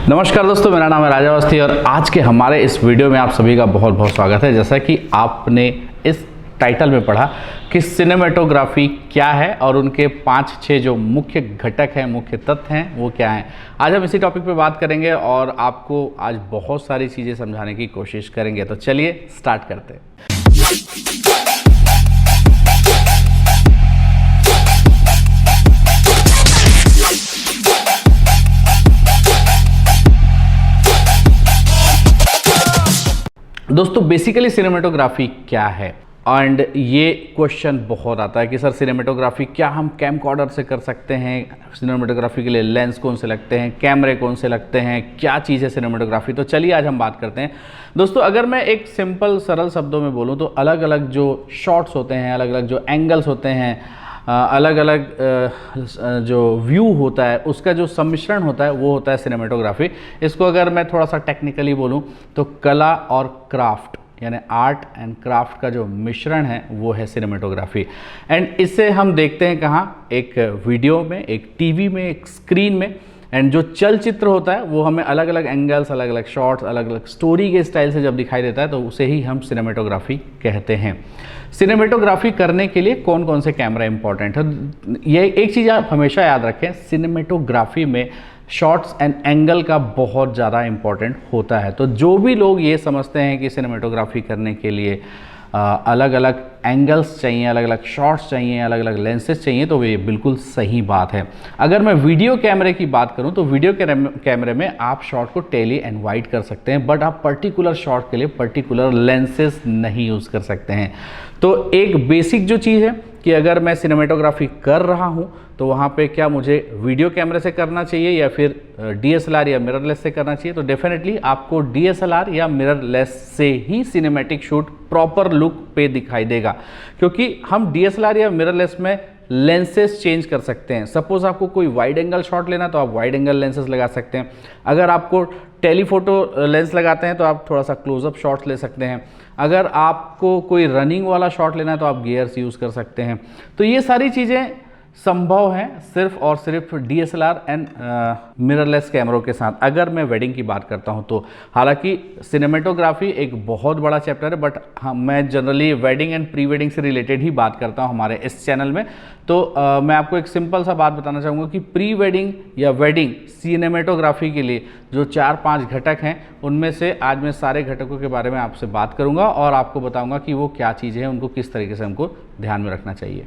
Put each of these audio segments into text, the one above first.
नमस्कार दोस्तों, मेरा नाम है राजा अवस्थी और आज के हमारे इस वीडियो में आप सभी का बहुत बहुत स्वागत है। जैसा कि आपने इस टाइटल में पढ़ा कि सिनेमेटोग्राफी क्या है और उनके 5-6 जो मुख्य घटक हैं, मुख्य तत्व हैं, वो क्या हैं। आज हम इसी टॉपिक पे बात करेंगे और आपको आज बहुत सारी चीज़ें समझाने की कोशिश करेंगे। तो चलिए स्टार्ट करते हैं। दोस्तों, बेसिकली सिनेमेटोग्राफी क्या है, एंड ये क्वेश्चन बहुत आता है कि सर सिनेमेटोग्राफी क्या हम कैमकॉर्डर से कर सकते हैं? सिनेमेटोग्राफी के लिए लेंस कौन से लगते हैं, कैमरे कौन से लगते हैं, क्या चीज़ है सिनेमेटोग्राफी? तो चलिए आज हम बात करते हैं। दोस्तों, अगर मैं एक सिंपल सरल शब्दों में बोलूँ तो अलग अलग जो शॉट्स होते हैं, अलग अलग जो एंगल्स होते हैं, अलग अलग जो व्यू होता है, उसका जो सम्मिश्रण होता है वो होता है सिनेमेटोग्राफी। इसको अगर मैं थोड़ा सा टेक्निकली बोलूँ तो कला और क्राफ्ट यानी आर्ट एंड क्राफ्ट का जो मिश्रण है वो है सिनेमेटोग्राफी। एंड इसे हम देखते हैं कहाँ? एक वीडियो में, एक टीवी में, एक स्क्रीन में। एंड जो चलचित्र होता है वो हमें अलग अलग एंगल्स, अलग अलग शॉट्स, अलग अलग स्टोरी के स्टाइल से जब दिखाई देता है तो उसे ही हम सिनेमेटोग्राफी कहते हैं। सिनेमेटोग्राफी करने के लिए कौन कौन से कैमरा इंपॉर्टेंट है, ये एक चीज़ आप हमेशा याद रखें, सिनेमेटोग्राफी में शॉट्स एंड एंगल का बहुत ज़्यादा इंपॉर्टेंट होता है। तो जो भी लोग ये समझते हैं कि सिनेमेटोग्राफी करने के लिए अलग अलग एंगल्स चाहिए, अलग अलग शॉट्स चाहिए, अलग अलग लेंसेज चाहिए, तो ये बिल्कुल सही बात है। अगर मैं वीडियो कैमरे की बात करूं तो वीडियो कैमरे में आप शॉट को टेली एंड वाइड कर सकते हैं, बट आप पर्टिकुलर शॉट के लिए पर्टिकुलर लेंसेज नहीं यूज़ कर सकते हैं। तो एक बेसिक जो चीज़ है कि अगर मैं सिनेमेटोग्राफी कर रहा हूं तो वहाँ पे क्या मुझे वीडियो कैमरे से करना चाहिए या फिर DSLR या मिररलेस से करना चाहिए? तो डेफिनेटली आपको DSLR या मिररलेस से ही सिनेमैटिक शूट प्रॉपर लुक पे दिखाई देगा, क्योंकि हम DSLR या मिररलेस में लेंसेज चेंज कर सकते हैं। सपोज आपको कोई वाइड एंगल शॉट लेना तो आप वाइड एंगल लेंसेज लगा सकते हैं। अगर आपको टेलीफोटो लेंस लगाते हैं तो आप थोड़ा सा क्लोजअप शॉट्स ले सकते हैं। अगर आपको कोई रनिंग वाला शॉट लेना है तो आप गियर्स यूज़ कर सकते हैं। तो ये सारी चीज़ें संभव है सिर्फ और सिर्फ DSLR एंड मिररलेस कैमरों के साथ। अगर मैं वेडिंग की बात करता हूं तो हालांकि सिनेमेटोग्राफी एक बहुत बड़ा चैप्टर है, बट मैं generally wedding and pre wedding से रिलेटेड ही बात करता हूं हमारे इस चैनल में। तो मैं आपको एक सिंपल सा बात बताना चाहूँगा कि प्री वेडिंग या वेडिंग सिनेमेटोग्राफी के लिए जो 4-5 घटक हैं, उनमें से आज मैं सारे घटकों के बारे में आपसे बात करूँगा और आपको बताऊँगा कि वो क्या चीज़ें हैं, उनको किस तरीके से हमको ध्यान में रखना चाहिए।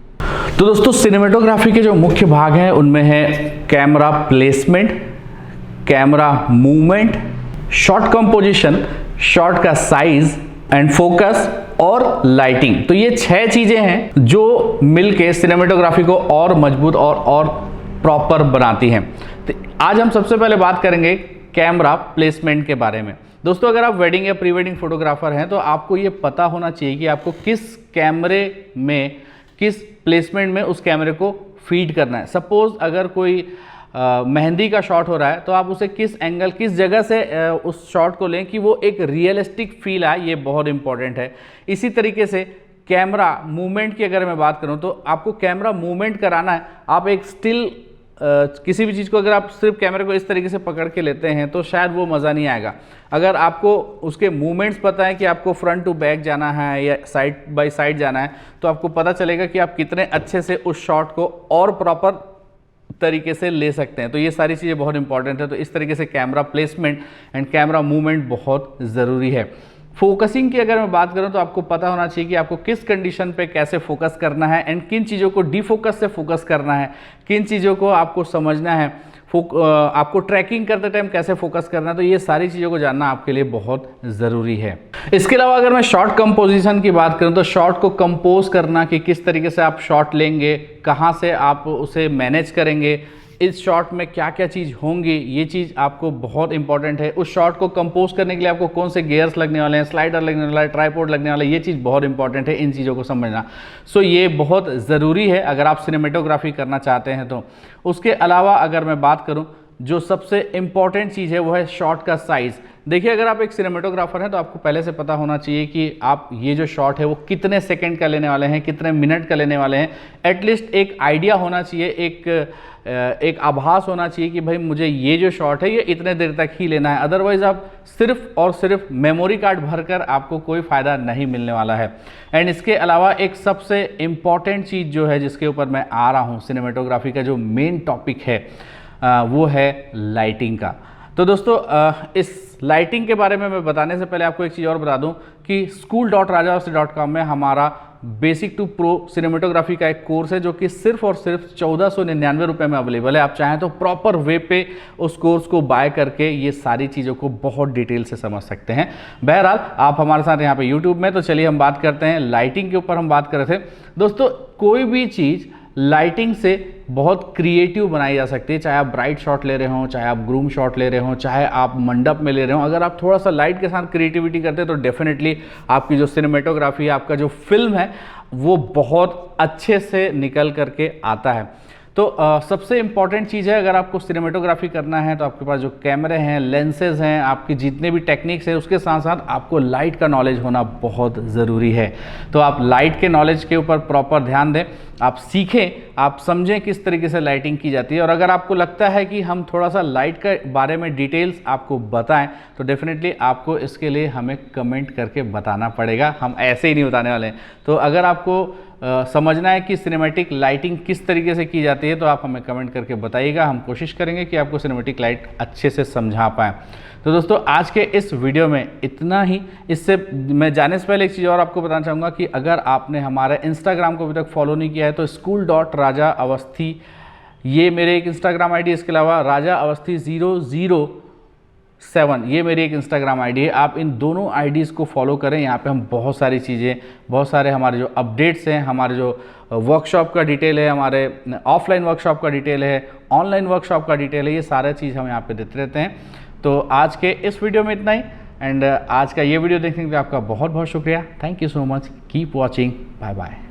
तो दोस्तों, सिनेमेटोग्राफी के जो मुख्य भाग हैं उनमें है camera placement, camera movement, shot composition, shot का साइज एंड फोकस और लाइटिंग। तो ये 6 चीजें हैं जो मिलके सिनेमेटोग्राफी को और मजबूत और प्रॉपर बनाती हैं। तो आज हम सबसे पहले बात करेंगे कैमरा प्लेसमेंट के बारे में। दोस्तों, अगर आप वेडिंग या प्री वेडिंग फोटोग्राफर हैं तो आपको ये पता होना चाहिए कि आपको किस कैमरे में, किस प्लेसमेंट में उस कैमरे को फीड करना है। सपोज अगर कोई मेहंदी का शॉट हो रहा है तो आप उसे किस एंगल, किस जगह से उस शॉट को लें कि वो एक रियलिस्टिक फील आए, ये बहुत इंपॉर्टेंट है। इसी तरीके से कैमरा मूवमेंट की अगर मैं बात करूं तो आपको कैमरा मूवमेंट कराना है। आप एक स्टिल किसी भी चीज़ को अगर आप सिर्फ कैमरे को इस तरीके से पकड़ के लेते हैं तो शायद वो मज़ा नहीं आएगा। अगर आपको उसके मूवमेंट्स पता है कि आपको फ्रंट टू बैक जाना है या साइड बाय साइड जाना है, तो आपको पता चलेगा कि आप कितने अच्छे से उस शॉट को और प्रॉपर तरीके से ले सकते हैं। तो ये सारी चीज़ें बहुत इंपॉर्टेंट है। तो इस तरीके से camera placement and camera movement बहुत ज़रूरी है। फोकसिंग की अगर मैं बात करूं तो आपको पता होना चाहिए कि आपको किस कंडीशन पे कैसे फोकस करना है एंड किन चीज़ों को डीफोकस से फोकस करना है, किन चीज़ों को आपको समझना है, आपको ट्रैकिंग करते टाइम कैसे फोकस करना है। तो ये सारी चीज़ों को जानना आपके लिए बहुत ज़रूरी है। इसके अलावा अगर मैं शॉट कंपोजिशन की बात करूं तो शॉट को कंपोज करना, कि किस तरीके से आप शॉट लेंगे, कहाँ से आप उसे मैनेज करेंगे, इस शॉट में क्या क्या चीज़ होंगी, ये चीज़ आपको बहुत इंपॉर्टेंट है। उस शॉट को कंपोज करने के लिए आपको कौन से गियर्स लगने वाले हैं, स्लाइडर लगने वाला है, ट्राइपॉड लगने वाला है, ये चीज़ बहुत इंपॉर्टेंट है, इन चीज़ों को समझना। सो ये बहुत ज़रूरी है अगर आप सिनेमेटोग्राफी करना चाहते हैं तो। उसके अलावा अगर मैं बात करूं जो सबसे इम्पॉर्टेंट चीज़ है वो है शॉट का साइज़। देखिए, अगर आप एक सिनेमेटोग्राफर हैं तो आपको पहले से पता होना चाहिए कि आप ये जो शॉट है वो कितने सेकंड का लेने वाले हैं, कितने मिनट का लेने वाले हैं। एटलीस्ट एक आइडिया होना चाहिए, एक आभास होना चाहिए कि भाई मुझे ये जो शॉट है ये इतने देर तक ही लेना है। अदरवाइज आप सिर्फ और सिर्फ मेमोरी कार्ड भरकर आपको कोई फ़ायदा नहीं मिलने वाला है। एंड इसके अलावा एक सबसे इम्पॉर्टेंट चीज़ जो है जिसके ऊपर मैं आ रहा हूँ, सिनेमेटोग्राफी का जो मेन टॉपिक है वो है लाइटिंग का। तो दोस्तों इस लाइटिंग के बारे में मैं बताने से पहले आपको एक चीज़ और बता दूं कि school.rajaawasthi.com में हमारा बेसिक टू प्रो सिनेमेटोग्राफी का एक कोर्स है जो कि सिर्फ और सिर्फ 1499 रुपये में अवेलेबल है। आप चाहें तो प्रॉपर वे पे उस कोर्स को बाय करके ये सारी चीज़ों को बहुत डिटेल से समझ सकते हैं। बहरहाल आप हमारे साथ यहाँ पे यूट्यूब में, तो चलिए हम बात करते हैं लाइटिंग के ऊपर। हम बात कर रहे थे दोस्तों, कोई भी चीज़ लाइटिंग से बहुत क्रिएटिव बनाई जा सकती है। चाहे आप ब्राइट शॉट ले रहे हों, चाहे आप ग्रूम शॉट ले रहे हों, चाहे आप मंडप में ले रहे हों, अगर आप थोड़ा सा लाइट के साथ क्रिएटिविटी करते हैं तो डेफिनेटली आपकी जो सिनेमेटोग्राफी है, आपका जो फिल्म है वो बहुत अच्छे से निकल करके आता है। तो सबसे इम्पॉर्टेंट चीज़ है, अगर आपको सिनेमेटोग्राफी करना है तो आपके पास जो कैमरे हैं, लेंसेज हैं, आपकी जितने भी टेक्निक्स हैं, उसके साथ साथ आपको लाइट का नॉलेज होना बहुत ज़रूरी है। तो आप लाइट के नॉलेज के ऊपर प्रॉपर ध्यान दें, आप सीखें, आप समझें किस तरीके से लाइटिंग की जाती है। और अगर आपको लगता है कि हम थोड़ा सा लाइट के बारे में डिटेल्स आपको बताएं तो डेफिनेटली आपको इसके लिए हमें कमेंट करके बताना पड़ेगा, हम ऐसे ही नहीं बताने वाले हैं। तो अगर आपको समझना है कि सिनेमैटिक लाइटिंग किस तरीके से की जाती है तो आप हमें कमेंट करके बताइएगा, हम कोशिश करेंगे कि आपको सिनेमैटिक लाइट अच्छे से समझा पाएँ। तो दोस्तों आज के इस वीडियो में इतना ही। इससे मैं जाने से पहले एक चीज़ और आपको बताना चाहूँगा कि अगर आपने हमारे इंस्टाग्राम को अभी तक फॉलो नहीं किया है तो school.rajaawasthi ये मेरे एक इंस्टाग्राम आईडी, इसके अलावा rajaawasthi007 ये मेरी एक इंस्टाग्राम आईडी है। आप इन दोनों आईडीज़ को फॉलो करें। यहाँ पे हम बहुत सारी चीज़ें, बहुत सारे हमारे जो अपडेट्स हैं, हमारे जो वर्कशॉप का डिटेल है, हमारे ऑफलाइन वर्कशॉप का डिटेल है, ऑनलाइन वर्कशॉप का डिटेल है, ये सारा चीज़ हम यहाँ पे देते रहते हैं। तो आज के इस वीडियो में इतना ही। एंड आज का ये वीडियो देखने के लिए आपका बहुत बहुत शुक्रिया। Thank you so much. Keep watching. Bye bye.